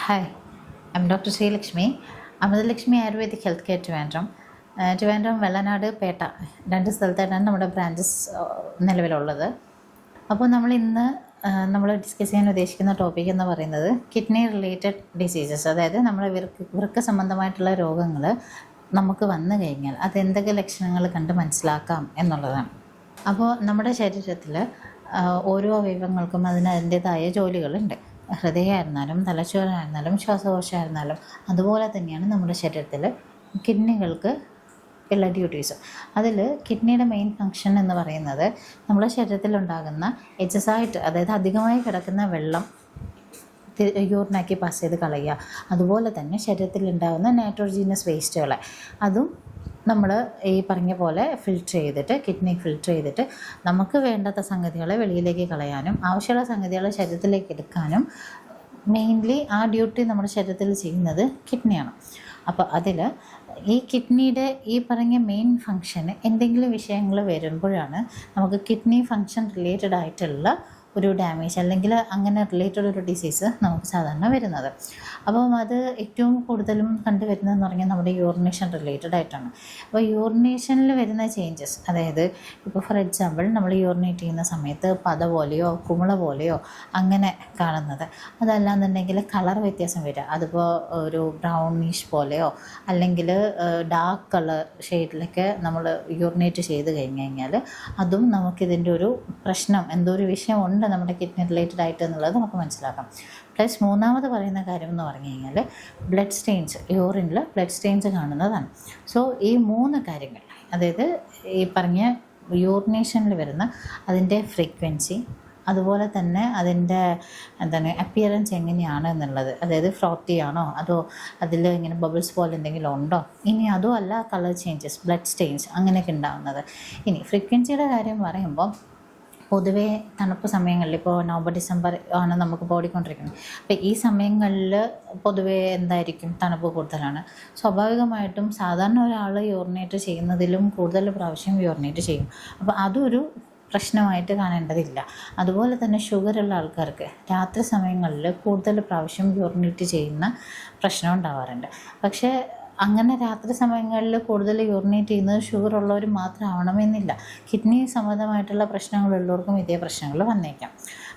Hi, I'm Dr. Sri Lakshmi. Amrithalakshmi Ayurvedic health care Trivandrum Vellanad Pettah രണ്ട് സ്ഥലത്തായിട്ടാണ് നമ്മുടെ ബ്രാഞ്ചസ് നിലവിലുള്ളത്. അപ്പോൾ നമ്മൾ ഇന്ന് നമ്മൾ ഡിസ്കസ് ചെയ്യാൻ ഉദ്ദേശിക്കുന്ന ടോപ്പിക് എന്ന് പറയുന്നത് കിഡ്നി റിലേറ്റഡ് ഡിസീസസ്, അതായത് നമ്മുടെ വൃക്ക സംബന്ധമായിട്ടുള്ള രോഗങ്ങൾ നമുക്ക് വന്നു കഴിഞ്ഞാൽ അതെന്തൊക്കെ ലക്ഷണങ്ങൾ കണ്ട് മനസ്സിലാക്കാം എന്നുള്ളതാണ്. അപ്പോൾ നമ്മുടെ ശരീരത്തിൽ ഓരോ അവയവങ്ങൾക്കും അതിൻ്റേതായ ജോലികളുണ്ട്. ഹൃദയമായിരുന്നാലും തലച്ചോറായിരുന്നാലും ശ്വാസകോശമായിരുന്നാലും അതുപോലെ തന്നെയാണ് നമ്മുടെ ശരീരത്തിൽ കിഡ്നികൾക്ക് ഉള്ള ഡ്യൂട്ടീസും. അതിൽ കിഡ്നിയുടെ മെയിൻ ഫങ്ഷൻ എന്ന് പറയുന്നത് നമ്മുടെ ശരീരത്തിലുണ്ടാകുന്ന എക്സസൈറ്റ്, അതായത് അധികമായി കിടക്കുന്ന വെള്ളം യൂറിനാക്കി പാസ് ചെയ്ത് കളയുക. അതുപോലെ തന്നെ ശരീരത്തിലുണ്ടാകുന്ന നൈട്രോജീനസ് വേസ്റ്റുകളെ അതും നമ്മൾ ഈ പറഞ്ഞ പോലെ കിഡ്നി ഫിൽറ്റർ ചെയ്തിട്ട് നമുക്ക് വേണ്ടാത്ത സംഗതികളെ വെളിയിലേക്ക് കളയാനും ആവശ്യമുള്ള സംഗതികളെ ശരീരത്തിലേക്ക് എടുക്കാനും മെയിൻലി ആ ഡ്യൂട്ടി നമ്മുടെ ശരീരത്തിൽ ചെയ്യുന്നത് കിഡ്നിയാണ്. അപ്പോൾ അതിൽ ഈ കിഡ്നിയുടെ ഈ പറഞ്ഞ മെയിൻ ഫങ്ഷന് എന്തെങ്കിലും വിഷയങ്ങൾ വരുമ്പോഴാണ് നമുക്ക് കിഡ്നി ഫങ്ഷൻ റിലേറ്റഡ് ആയിട്ടുള്ള ഒരു ഡാമേജ് അല്ലെങ്കിൽ അങ്ങനെ റിലേറ്റഡ് ഒരു ഡിസീസ് നമുക്ക് സാധാരണ വരുന്നത്. അപ്പം അത് ഏറ്റവും കൂടുതലും കണ്ടുവരുന്നതെന്ന് പറഞ്ഞാൽ നമ്മുടെ യൂറിനേഷൻ റിലേറ്റഡ് ആയിട്ടാണ്. അപ്പോൾ യൂറിനേഷനിൽ വരുന്ന ചേഞ്ചസ്, അതായത് ഇപ്പോൾ ഫോർ എക്സാമ്പിൾ നമ്മൾ യൂറിനേറ്റ് ചെയ്യുന്ന സമയത്ത് പത പോലെയോ കുമിള പോലെയോ അങ്ങനെ കാണുന്നത്, അതല്ലാന്നുണ്ടെങ്കിൽ കളർ വ്യത്യാസം വരിക, അതിപ്പോൾ ഒരു ബ്രൗണിഷ് പോലെയോ അല്ലെങ്കിൽ ഡാർക്ക് കളർ ഷെയ്ഡിലൊക്കെ നമ്മൾ യൂറിനേറ്റ് ചെയ്ത് കഴിഞ്ഞാൽ അതും നമുക്കിതിൻ്റെ ഒരു പ്രശ്നം, എന്തോ ഒരു വിഷയമുണ്ട് നമ്മുടെ കിഡ്നി റിലേറ്റഡ് ആയിട്ട് എന്നുള്ളത് നമുക്ക് മനസ്സിലാക്കാം. പ്ലസ് മൂന്നാമത് പറയുന്ന കാര്യം എന്ന് പറഞ്ഞു കഴിഞ്ഞാൽ ബ്ലഡ് സ്റ്റെയിൻസ്, യൂറിനിൽ ബ്ലഡ് സ്റ്റെയിൻസ് കാണുന്നതാണ്. സോ ഈ മൂന്ന് കാര്യങ്ങൾ, അതായത് ഈ പറഞ്ഞ യൂറിനേഷനിൽ വരുന്ന അതിൻ്റെ ഫ്രീക്വൻസി, അതുപോലെ തന്നെ അതിൻ്റെ അപ്പിയറൻസ് എങ്ങനെയാണ് എന്നുള്ളത്, അതായത് ഫ്രോത്തി ആണോ അതോ അതിൽ ഇങ്ങനെ ബബിൾസ് പോലെ എന്തെങ്കിലും ഉണ്ടോ, ഇനി അതോ അല്ല കളർ ചേഞ്ചസ്, ബ്ലഡ് സ്റ്റെയിൻസ് അങ്ങനെയൊക്കെ ഉണ്ടാകുന്നത്. ഇനി ഫ്രീക്വൻസിയുടെ കാര്യം പറയുമ്പോൾ പൊതുവേ തണുപ്പ് സമയങ്ങളിൽ, ഇപ്പോൾ നവംബർ ഡിസംബർ ആണ് നമുക്ക് ഓടിക്കൊണ്ടിരിക്കുന്നത്. അപ്പോൾ ഈ സമയങ്ങളിൽ പൊതുവേ എന്തായിരിക്കും, തണുപ്പ് കൂടുതലാണ്. സ്വാഭാവികമായിട്ടും സാധാരണ ഒരാൾ യൂറിനേറ്റ് ചെയ്യുന്നതിലും കൂടുതൽ പ്രാവശ്യം യൂറിനേറ്റ് ചെയ്യും. അപ്പോൾ അതൊരു പ്രശ്നമായിട്ട് കാണേണ്ടതില്ല. അതുപോലെ തന്നെ ഷുഗറുള്ള ആൾക്കാർക്ക് രാത്രി സമയങ്ങളിൽ കൂടുതൽ പ്രാവശ്യം യൂറിനേറ്റ് ചെയ്യുന്ന പ്രശ്നം ഉണ്ടാവാറുണ്ട്. പക്ഷേ അങ്ങനെ രാത്രി സമയങ്ങളിൽ കൂടുതൽ യൂറിനേറ്റ് ചെയ്യുന്നത് ഷുഗർ ഉള്ളവർ മാത്രമാവണമെന്നില്ല. കിഡ്നി സംബന്ധമായിട്ടുള്ള പ്രശ്നങ്ങളുള്ളവർക്കും ഇതേ പ്രശ്നങ്ങൾ വന്നേക്കാം.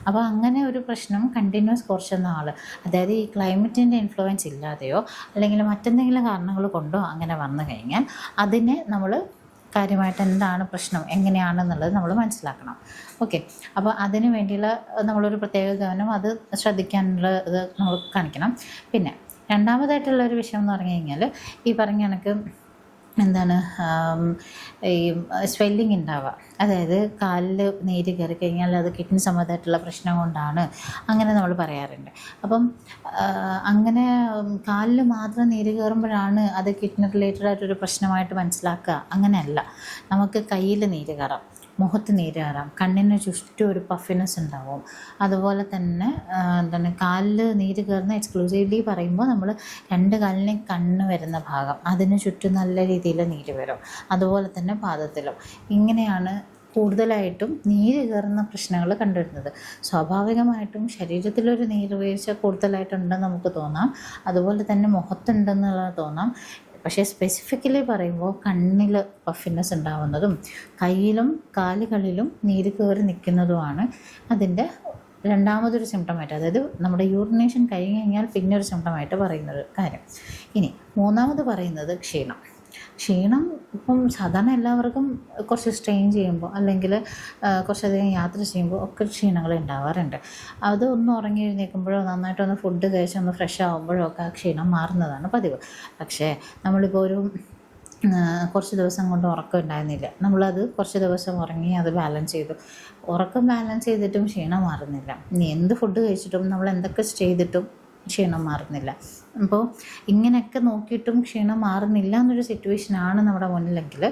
അപ്പോൾ അങ്ങനെ ഒരു പ്രശ്നം കണ്ടിന്യൂസ് കുറച്ച് നാൾ, അതായത് ഈ ക്ലൈമറ്റിൻ്റെ ഇൻഫ്ലുവൻസ് ഇല്ലാതെയോ അല്ലെങ്കിൽ മറ്റെന്തെങ്കിലും കാരണങ്ങൾ കൊണ്ടോ അങ്ങനെ വന്നു കഴിഞ്ഞാൽ അതിനെ നമ്മൾ കാര്യമായിട്ട് എന്താണ് പ്രശ്നം, എങ്ങനെയാണെന്നുള്ളത് നമ്മൾ മനസ്സിലാക്കണം. ഓക്കെ, അപ്പോൾ അതിന് വേണ്ടിയുള്ള നമ്മളൊരു പ്രത്യേക ഗവനം അത് ശ്രദ്ധിക്കാനുള്ള ഇത് നമ്മൾ കാണിക്കണം. പിന്നെ രണ്ടാമതായിട്ടുള്ളൊരു വിഷയം എന്ന് പറഞ്ഞു കഴിഞ്ഞാൽ ഈ പറഞ്ഞ കണക്ക് ഈ സ്വെല്ലിങ് ഉണ്ടാവുക, അതായത് കാലിൽ നീര് കയറി കഴിഞ്ഞാൽ അത് കിഡ്നി സംബന്ധമായിട്ടുള്ള പ്രശ്നം കൊണ്ടാണ് അങ്ങനെ നമ്മൾ പറയാറുണ്ട്. അപ്പം അങ്ങനെ കാലിൽ മാത്രം നീര് കയറുമ്പോഴാണ് അത് കിഡ്നി റിലേറ്റഡ് ആയിട്ടൊരു പ്രശ്നമായിട്ട് മനസ്സിലാക്കുക, അങ്ങനെയല്ല. നമുക്ക് കയ്യിൽ നീര് കയറാം, മുഖത്ത് നീര് കയറാം, കണ്ണിന് ചുറ്റും ഒരു പഫിനെസ് ഉണ്ടാവും. അതുപോലെ തന്നെ കാലിൽ നീര് കയറുന്ന എക്സ്ക്ലൂസീവ്ലി പറയുമ്പോൾ നമ്മൾ രണ്ട് കാലിനെയും കണ്ണ് വരുന്ന ഭാഗം അതിന് ചുറ്റും നല്ല രീതിയിൽ നീര് വരും. അതുപോലെ തന്നെ പാദത്തിലും ഇങ്ങനെയാണ് കൂടുതലായിട്ടും നീര് കയറുന്ന പ്രശ്നങ്ങൾ കണ്ടുവരുന്നത്. സ്വാഭാവികമായിട്ടും ശരീരത്തിലൊരു നീര് വീഴ്ച കൂടുതലായിട്ടുണ്ടെന്ന് നമുക്ക് തോന്നാം, അതുപോലെ തന്നെ മുഖത്തുണ്ടെന്നുള്ളത് തോന്നാം. പക്ഷേ സ്പെസിഫിക്കലി പറയുമ്പോൾ കണ്ണിൽ പഫിനെസ് ഉണ്ടാവുന്നതും കയ്യിലും കാലുകളിലും നീര് കയറി നിൽക്കുന്നതുമാണ് അതിൻ്റെ രണ്ടാമതൊരു സിംറ്റമായിട്ട്, അതായത് നമ്മുടെ യൂറിനേഷൻ കഴിഞ്ഞ് കഴിഞ്ഞാൽ പിന്നെ ഒരു സിംറ്റമായിട്ട് പറയുന്നൊരു കാര്യം. ഇനി മൂന്നാമത് പറയുന്നത് ക്ഷീണം. ഇപ്പം സാധാരണ എല്ലാവർക്കും കുറച്ച് സ്ട്രെയിൻ ചെയ്യുമ്പോൾ അല്ലെങ്കിൽ കുറച്ചധികം യാത്ര ചെയ്യുമ്പോൾ ഒക്കെ ക്ഷീണങ്ങൾ ഉണ്ടാവാറുണ്ട്. അത് ഒന്ന് ഉറങ്ങി എഴുന്നേൽക്കുമ്പോഴോ നന്നായിട്ടൊന്ന് ഫുഡ് കഴിച്ച് ഒന്ന് ഫ്രഷ് ആകുമ്പോഴോ ഒക്കെ ആ ക്ഷീണം മാറുന്നതാണ് പതിവ്. പക്ഷേ നമ്മളിപ്പോൾ ഒരു കുറച്ച് ദിവസം കൊണ്ട് ഉറക്കം ഉണ്ടായിരുന്നില്ല, നമ്മളത് കുറച്ച് ദിവസം ഉറങ്ങി അത് ബാലൻസ് ചെയ്തു, ഉറക്കം ബാലൻസ് ചെയ്തിട്ടും ക്ഷീണം മാറുന്നില്ല. ഇനി എന്ത് ഫുഡ് കഴിച്ചിട്ടും നമ്മൾ എന്തൊക്കെ ചെയ്തിട്ടും ക്ഷീണം മാറുന്നില്ല. അപ്പോൾ ഇങ്ങനെയൊക്കെ നോക്കിയിട്ടും ക്ഷീണം മാറുന്നില്ല എന്നൊരു സിറ്റുവേഷനാണ് നമ്മുടെ മുന്നിലെങ്കിൽ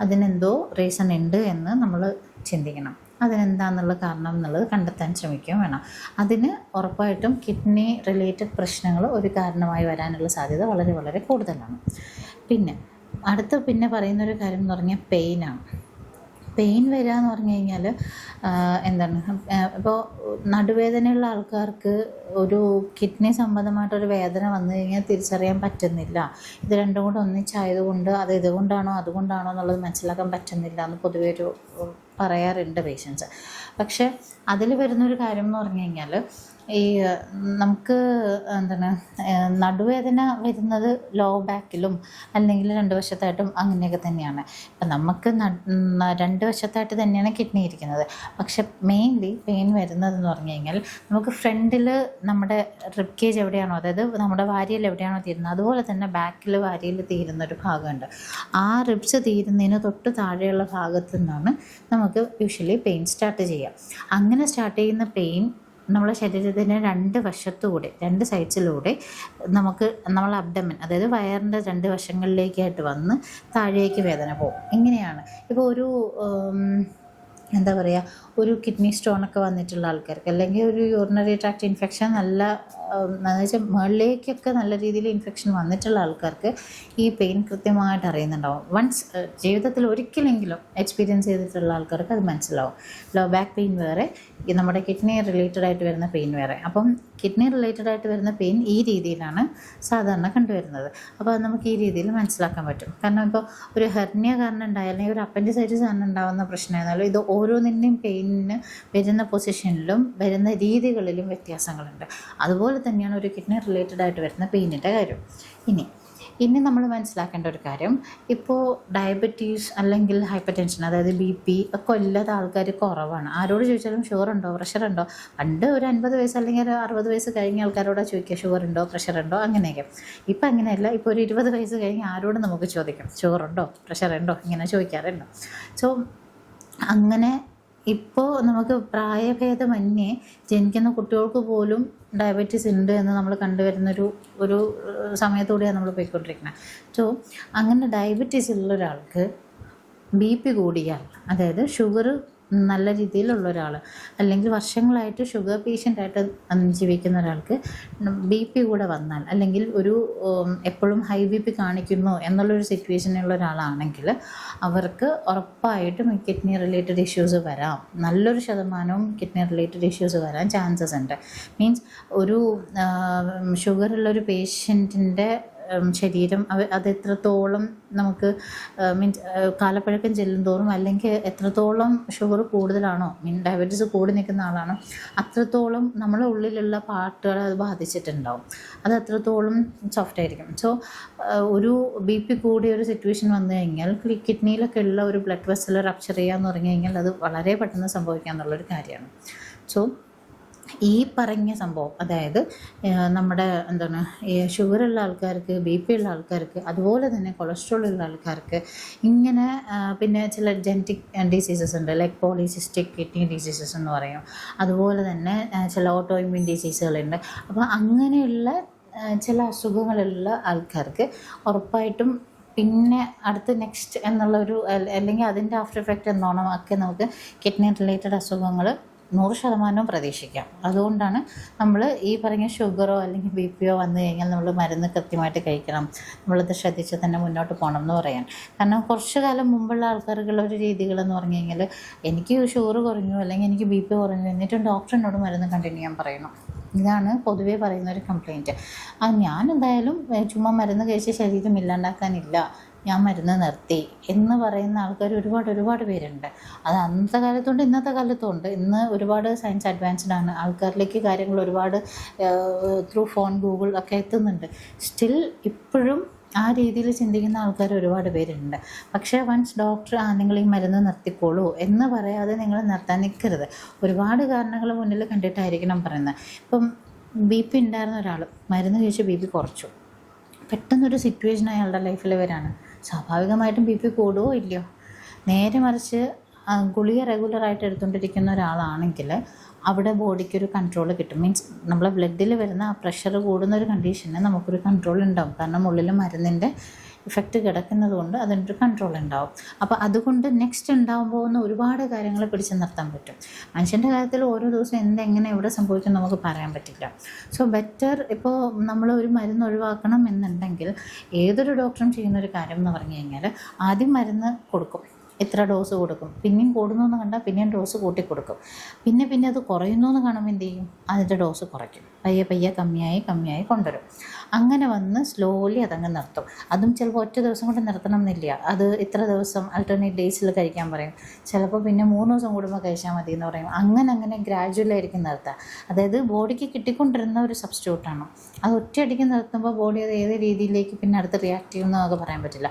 അതിനെന്തോ റീസൺ ഉണ്ട് എന്ന് നമ്മൾ ചിന്തിക്കണം. അതിനെന്താണെന്നുള്ള കാരണം എന്നുള്ളത് കണ്ടെത്താൻ ശ്രമിക്കുകയും വേണം. അതിന് ഉറപ്പായിട്ടും കിഡ്നി റിലേറ്റഡ് പ്രശ്നങ്ങൾ ഒരു കാരണമായി വരാനുള്ള സാധ്യത വളരെ വളരെ കൂടുതലാണ്. പിന്നെ പറയുന്നൊരു കാര്യം എന്ന് പറഞ്ഞാൽ പെയിനാണ്. പെയിൻ വരിക എന്ന് പറഞ്ഞു കഴിഞ്ഞാൽ എന്താണ് ഇപ്പോൾ നടുവേദനയുള്ള ആൾക്കാർക്ക് ഒരു കിഡ്നി സംബന്ധമായിട്ടൊരു വേദന വന്നു കഴിഞ്ഞാൽ തിരിച്ചറിയാൻ പറ്റുന്നില്ല. ഇത് രണ്ടും കൂടെ ഒന്നിച്ചായതുകൊണ്ട് അത് ഇതുകൊണ്ടാണോ അതുകൊണ്ടാണോ എന്നുള്ളത് മനസ്സിലാക്കാൻ പറ്റുന്നില്ല എന്ന് പൊതുവെ ഒരു പറയാറുണ്ട് പേഷ്യൻസ്. പക്ഷെ അതിൽ വരുന്നൊരു കാര്യം എന്ന് പറഞ്ഞു കഴിഞ്ഞാൽ ഈ നമുക്ക് എന്താണ് നടുവേദന വരുന്നത് ലോ ബാക്കിലും അല്ലെങ്കിൽ രണ്ട് വശത്തായിട്ടും അങ്ങനെയൊക്കെ തന്നെയാണ്. ഇപ്പം നമുക്ക് രണ്ട് വശത്തായിട്ട് തന്നെയാണ് കിഡ്നി ഇരിക്കുന്നത്. പക്ഷെ മെയിൻലി പെയിൻ വരുന്നതെന്ന് പറഞ്ഞു കഴിഞ്ഞാൽ നമുക്ക് ഫ്രണ്ടിൽ നമ്മുടെ റിബ് കേജ് എവിടെയാണോ, അതായത് നമ്മുടെ വാരിയൽ എവിടെയാണോ തീരുന്നത് അതുപോലെ തന്നെ ബാക്കിൽ വാരിയൽ തീരുന്നൊരു ഭാഗമുണ്ട്. ആ റിബ്സ് തീരുന്നതിന് തൊട്ട് താഴെയുള്ള ഭാഗത്തു നിന്നാണ് നമുക്ക് യൂഷ്വലി പെയിൻ സ്റ്റാർട്ട് ചെയ്യുക. അങ്ങനെ സ്റ്റാർട്ട് ചെയ്യുന്ന പെയിൻ നമ്മുടെ ശരീരത്തിൻ്റെ രണ്ട് വശത്തുകൂടെ, രണ്ട് സൈഡ്സിലൂടെ നമുക്ക് നമ്മൾ അബ്ഡമൻ, അതായത് വയറിൻ്റെ രണ്ട് വശങ്ങളിലേക്കായിട്ട് വന്ന് താഴേക്ക് വേദന പോകും. ഇങ്ങനെയാണ്. ഇപ്പോൾ ഒരു എന്താ പറയുക, ഒരു കിഡ്നി സ്റ്റോണൊക്കെ വന്നിട്ടുള്ള ആൾക്കാർക്ക്, അല്ലെങ്കിൽ ഒരു യൂറിനറി ട്രാക്ട് ഇൻഫെക്ഷൻ നല്ല എന്ന് വെച്ചാൽ മുകളിലേക്കൊക്കെ നല്ല രീതിയിൽ ഇൻഫെക്ഷൻ വന്നിട്ടുള്ള ആൾക്കാർക്ക് ഈ പെയിൻ കൃത്യമായിട്ട് അറിയുന്നുണ്ടാവും. വൺസ് ജീവിതത്തിൽ ഒരിക്കലെങ്കിലും എക്സ്പീരിയൻസ് ചെയ്തിട്ടുള്ള ആൾക്കാർക്ക് അത് മനസ്സിലാവും. ലോ ബാക്ക് പെയിൻ വേറെ, നമ്മുടെ കിഡ്നി റിലേറ്റഡ് ആയിട്ട് വരുന്ന പെയിൻ വേറെ. അപ്പം കിഡ്നി റിലേറ്റഡ് ആയിട്ട് വരുന്ന പെയിൻ ഈ രീതിയിലാണ് സാധാരണ കണ്ടുവരുന്നത്. അപ്പോൾ അത് നമുക്ക് ഈ രീതിയിൽ മനസ്സിലാക്കാൻ പറ്റും. കാരണം ഇപ്പോൾ ഒരു ഹെർണിയ കാരണം ഉണ്ടായാൽ, അല്ലെങ്കിൽ ഒരു അപ്പൻഡിസൈറ്റിസ് കാരണം ഉണ്ടാകുന്ന പ്രശ്നമായിരുന്നാലും ഇത് ഓരോന്നിൻ്റെയും പെയിനിന് വരുന്ന പൊസിഷനിലും വരുന്ന രീതികളിലും വ്യത്യാസങ്ങളുണ്ട്. അതുപോലെ തന്നെയാണ് ഒരു കിഡ്നി റിലേറ്റഡ് ആയിട്ട് വരുന്ന പെയിനിൻ്റെ കാര്യം. ഇനി നമ്മൾ മനസ്സിലാക്കേണ്ട ഒരു കാര്യം, ഇപ്പോൾ ഡയബറ്റീസ് അല്ലെങ്കിൽ ഹൈപ്പർ ടെൻഷൻ, അതായത് BP ഒക്കെ ഇല്ലാത്ത ആൾക്കാർ കുറവാണ്. ആരോട് ചോദിച്ചാലും ഷുഗറുണ്ടോ പ്രഷറുണ്ടോ, പണ്ട് ഒരു 50 വയസ്സ് അല്ലെങ്കിൽ ഒരു 60 വയസ്സ് കഴിഞ്ഞ ആൾക്കാരോട് ചോദിക്കുക ഷുഗറുണ്ടോ പ്രഷറുണ്ടോ അങ്ങനെയൊക്കെ. ഇപ്പം അങ്ങനെയല്ല. ഇപ്പോൾ ഒരു 20 വയസ്സ് കഴിഞ്ഞ് ആരോടും നമുക്ക് ചോദിക്കാം ഷുഗറുണ്ടോ പ്രഷറുണ്ടോ ഇങ്ങനെ ചോദിക്കാറുണ്ടോ. സോ അങ്ങനെ ഇപ്പോൾ നമുക്ക് പ്രായഭേദമന്യേ ജനിക്കുന്ന കുട്ടികൾക്ക് പോലും ഡയബറ്റീസ് ഉണ്ട് എന്ന് നമ്മൾ കണ്ടുവരുന്നൊരു സമയത്തോടെയാണ് നമ്മൾ പോയിക്കൊണ്ടിരിക്കുന്നത്. സോ അങ്ങനെ ഡയബറ്റീസ് ഉള്ള ഒരാൾക്ക് BP കൂടിയാൽ, അതായത് ഷുഗർ നല്ല രീതിയിലുള്ള ഒരാൾ, അല്ലെങ്കിൽ വർഷങ്ങളായിട്ട് ഷുഗർ പേഷ്യൻ്റായിട്ട് ജീവിക്കുന്ന ഒരാൾക്ക് BP കൂടെ വന്നാൽ, അല്ലെങ്കിൽ ഒരു എപ്പോഴും ഹൈ BP കാണിക്കുന്നു എന്നുള്ളൊരു സിറ്റുവേഷനുള്ള ഒരാളാണെങ്കിൽ അവർക്ക് ഉറപ്പായിട്ടും കിഡ്നി റിലേറ്റഡ് ഇഷ്യൂസ് വരാം. നല്ലൊരു ശതമാനവും കിഡ്നി റിലേറ്റഡ് ഇഷ്യൂസ് വരാൻ ചാൻസസ് ഉണ്ട്. മീൻസ് ഒരു ഷുഗറുള്ളൊരു പേഷ്യൻറ്റിൻ്റെ ശരീരം അത് എത്രത്തോളം നമുക്ക് മീൻസ് കാലപ്പഴക്കം ചെല്ലും തോറും, അല്ലെങ്കിൽ എത്രത്തോളം ഷുഗർ കൂടുതലാണോ, ഡയബറ്റീസ് കൂടി നിൽക്കുന്ന ആളാണോ, അത്രത്തോളം നമ്മളെ ഉള്ളിലുള്ള പാർട്ടുകളെ അത് ബാധിച്ചിട്ടുണ്ടാവും. അത് അത്രത്തോളം സോഫ്റ്റ് ആയിരിക്കും. സോ ഒരു BP കൂടിയ ഒരു സിറ്റുവേഷൻ വന്നു കഴിഞ്ഞാൽ കിഡ്നിയിലൊക്കെ ഉള്ള ഒരു ബ്ലഡ് വെസൽ റപ്ചർ ചെയ്യാന്ന് പറഞ്ഞു കഴിഞ്ഞാൽ അത് വളരെ പെട്ടെന്ന് സംഭവിക്കാമെന്നുള്ളൊരു കാര്യമാണ്. സോ ഈ പറഞ്ഞ സംഭവം, അതായത് നമ്മുടെ എന്താണ് ഷുഗറുള്ള ആൾക്കാർക്ക്, BP ഉള്ള ആൾക്കാർക്ക്, അതുപോലെ തന്നെ കൊളസ്ട്രോൾ ഉള്ള ആൾക്കാർക്ക്, ഇങ്ങനെ പിന്നെ ചില ജനറ്റിക് ഡിസീസസ് ഉണ്ട്, ലൈക്ക് പോളിസിസ്റ്റിക് കിഡ്നി ഡിസീസസ് എന്ന് പറയും. അതുപോലെ തന്നെ ചില ഓട്ടോ ഇമ്മ്യൂൺ ഡിസീസുകളുണ്ട്. അപ്പോൾ അങ്ങനെയുള്ള ചില അസുഖങ്ങളുള്ള ആൾക്കാർക്ക് ഉറപ്പായിട്ടും പിന്നെ അടുത്ത് നെക്സ്റ്റ് എന്നുള്ളൊരു, അല്ലെങ്കിൽ അതിൻ്റെ ആഫ്റ്റർ എഫക്റ്റ് എന്നോണം ഒക്കെ നമുക്ക് കിഡ്നി റിലേറ്റഡ് അസുഖങ്ങൾ 100% പ്രതീക്ഷിക്കാം. അതുകൊണ്ടാണ് നമ്മൾ ഈ പറഞ്ഞ ഷുഗറോ അല്ലെങ്കിൽ BP വന്നു കഴിഞ്ഞാൽ നമ്മൾ മരുന്ന് കൃത്യമായിട്ട് കഴിക്കണം, നമ്മളത് ശ്രദ്ധിച്ച് തന്നെ മുന്നോട്ട് പോകണം എന്ന് പറയാൻ. കാരണം കുറച്ച് കാലം മുമ്പുള്ള ആൾക്കാർക്കുള്ള ഒരു രീതികളെന്ന് പറഞ്ഞു കഴിഞ്ഞാൽ, എനിക്ക് ഷുഗർ കുറഞ്ഞു അല്ലെങ്കിൽ എനിക്ക് BP കുറഞ്ഞു എന്നിട്ടും ഡോക്ടറിനോട് മരുന്ന് കണ്ടിന്യൂ ചെയ്യാൻ പറയണം. ഇതാണ് പൊതുവേ പറയുന്നൊരു കംപ്ലയിൻറ്റ്. ഞാൻ എന്തായാലും ചുമ്മാ മരുന്ന് കഴിച്ച് ശരീരം ഇല്ലാണ്ടാക്കാനില്ല, ഞാൻ മരുന്ന് നിർത്തി എന്ന് പറയുന്ന ആൾക്കാർ ഒരുപാട് പേരുണ്ട്. അത് അന്നത്തെ കാലത്തുണ്ട് ഇന്നത്തെ കാലത്തുണ്ട്. ഇന്ന് ഒരുപാട് സയൻസ് അഡ്വാൻസ്ഡ് ആണ്, ആൾക്കാരിലേക്ക് കാര്യങ്ങൾ ഒരുപാട് ത്രൂ ഫോൺ ഗൂഗിൾ ഒക്കെ എത്തുന്നുണ്ട്. സ്റ്റിൽ ഇപ്പോഴും ആ രീതിയിൽ ചിന്തിക്കുന്ന ആൾക്കാർ ഒരുപാട് പേരുണ്ട്. പക്ഷേ വൺസ് ഡോക്ടർ നിങ്ങൾ ഈ മരുന്ന് നിർത്തിക്കോളൂ എന്ന് പറയാതെ നിങ്ങൾ നിർത്താൻ നിൽക്കരുത്. ഒരുപാട് കാരണങ്ങൾ മുന്നിൽ കണ്ടിട്ടായിരിക്കണം പറയുന്നത്. ഇപ്പം BP ഉണ്ടായിരുന്ന ഒരാൾ മരുന്ന് കഴിച്ച് BP കുറച്ചു, പെട്ടെന്നൊരു സിറ്റുവേഷൻ അയാളുടെ ലൈഫിൽ വരാണ്, സ്വാഭാവികമായിട്ടും BP കൂടുകയോ ഇല്ലയോ? നേരെ മറിച്ച് ഗുളിക റെഗുലറായിട്ട് എടുത്തുകൊണ്ടിരിക്കുന്ന ഒരാളാണെങ്കിൽ അവിടെ ബോഡിക്കൊരു കൺട്രോൾ കിട്ടും. മീൻസ് നമ്മളെ ബ്ലഡിൽ വരുന്ന ആ പ്രഷർ കൂടുന്ന ഒരു കണ്ടീഷന് നമുക്കൊരു കൺട്രോൾ ഉണ്ടാവും. കാരണം ഉള്ളിൽ മരുന്നിൻ്റെ ഇഫക്റ്റ് കിടക്കുന്നത് കൊണ്ട് അതിനൊരു കൺട്രോൾ ഉണ്ടാവും. അപ്പോൾ അതുകൊണ്ട് നെക്സ്റ്റ് ഉണ്ടാകുമ്പോൾ ഒരുപാട് കാര്യങ്ങൾ പിടിച്ചു നിർത്താൻ പറ്റും. മനുഷ്യൻ്റെ കാര്യത്തിൽ ഓരോ ദിവസം എങ്ങനെ എവിടെ സംഭവിക്കും നമുക്ക് പറയാൻ പറ്റില്ല. സോ ബെറ്റർ ഇപ്പോൾ നമ്മൾ ഒരു മരുന്ന് ഒഴിവാക്കണം എന്നുണ്ടെങ്കിൽ ഏതൊരു ഡോക്ടറും ചെയ്യുന്നൊരു കാര്യം എന്ന് പറഞ്ഞു കഴിഞ്ഞാൽ ആദ്യം മരുന്ന് കൊടുക്കും, ഇത്ര ഡോസ് കൊടുക്കും, പിന്നെയും കൂടുന്നു എന്ന് കണ്ടാൽ പിന്നെയും ഡോസ് കൂട്ടി കൊടുക്കും. പിന്നെ അത് കുറയുന്നു എന്ന് കാണുമ്പോൾ എന്ത് ചെയ്യും, അതിൻ്റെ ഡോസ് കുറയ്ക്കും. പയ്യെ കമ്മിയായി കൊണ്ടുവരും. അങ്ങനെ വന്ന് സ്ലോലി അതങ്ങ് നിർത്തും. അതും ചിലപ്പോൾ ഒറ്റ ദിവസം കൊണ്ട് നിർത്തണം എന്നില്ല. അത് ഇത്ര ദിവസം ആൾട്ടർനേറ്റ് ഡേയ്സിൽ കഴിക്കാൻ പറയും. ചിലപ്പോൾ പിന്നെ 3 ദിവസം കൂടുമ്പോൾ കഴിച്ചാൽ മതി എന്ന് പറയും. അങ്ങനെ ഗ്രാജുവലായിരിക്കും നിർത്തുക. അതായത് ബോഡിക്ക് കിട്ടിക്കൊണ്ടിരുന്ന ഒരു സബ്സ്റ്റിറ്റ്യൂട്ടാണ്. അത് ഒറ്റയടിക്ക് നിർത്തുമ്പോൾ ബോഡി അത് ഏത് രീതിയിലേക്ക് പിന്നെ അടുത്ത് റിയാക്ട് ചെയ്യുമെന്നൊക്കെ പറയാൻ പറ്റില്ല.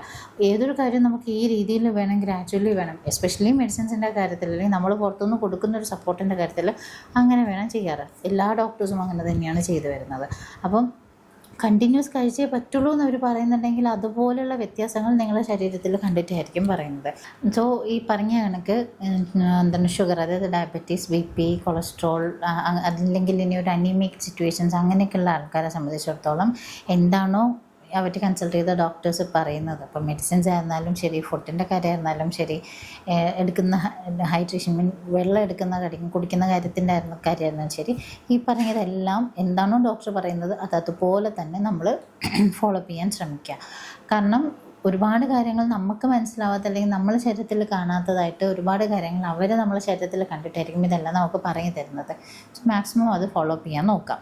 ഏതൊരു കാര്യം നമുക്ക് ഈ രീതിയിൽ വേണം, ഗ്രാജുവലി വേണം. എസ്പെഷ്യലി മെഡിസിൻസിൻ്റെ കാര്യത്തിൽ, അല്ലെങ്കിൽ നമ്മൾ പുറത്തുനിന്ന് കൊടുക്കുന്ന ഒരു സപ്പോർട്ടിൻ്റെ കാര്യത്തിൽ അങ്ങനെ വേണം ചെയ്യാറ്. എല്ലാ ഡോക്ടേഴ്സും അങ്ങനെ തന്നെയാണ് ചെയ്തു വരുന്നത്. അപ്പം കണ്ടിന്യൂസ് കഴിച്ചേ പറ്റുള്ളൂ എന്ന് അവർ പറയുന്നുണ്ടെങ്കിൽ അതുപോലെയുള്ള വ്യത്യാസങ്ങൾ നിങ്ങളുടെ ശരീരത്തിൽ കണ്ടിട്ടായിരിക്കും പറയുന്നത്. സോ ഈ പറഞ്ഞ കണക്ക് ഷുഗർ, അതായത് ഡയബറ്റീസ്, BP, കൊളസ്ട്രോൾ, അല്ലെങ്കിൽ ഇനി ഒരു അനീമിക് സിറ്റുവേഷൻസ്, അങ്ങനെയൊക്കെയുള്ള ആൾക്കാരെ സംബന്ധിച്ചിടത്തോളം എന്താണോ അവർ കൺസൾട്ട് ചെയ്ത ഡോക്ടേഴ്സ് പറയുന്നത്, അപ്പോൾ മെഡിസിൻസ് ആയിരുന്നാലും ശരി, ഫുഡിൻ്റെ കാര്യമായിരുന്നാലും ശരി, എടുക്കുന്ന ഹൈഡ്രേഷൻ വെള്ളം കുടിക്കുന്ന കാര്യമായിരുന്നാലും ശരി, ഈ പറഞ്ഞതെല്ലാം എന്താണോ ഡോക്ടർ പറയുന്നത് അതുപോലെ തന്നെ നമ്മൾ ഫോളോ അപ്പ് ചെയ്യാൻ ശ്രമിക്കുക. കാരണം ഒരുപാട് കാര്യങ്ങൾ നമുക്ക് മനസ്സിലാവാത്ത, അല്ലെങ്കിൽ നമ്മളെ ശരീരത്തിൽ കാണാത്തതായിട്ട് ഒരുപാട് കാര്യങ്ങൾ അവർ നമ്മളെ ശരീരത്തിൽ കണ്ടിട്ടായിരിക്കും ഇതെല്ലാം നമുക്ക് പറഞ്ഞു തരുന്നത്. സോ മാക്സിമം അത് ഫോളോ അപ്പ് ചെയ്യാൻ നോക്കാം.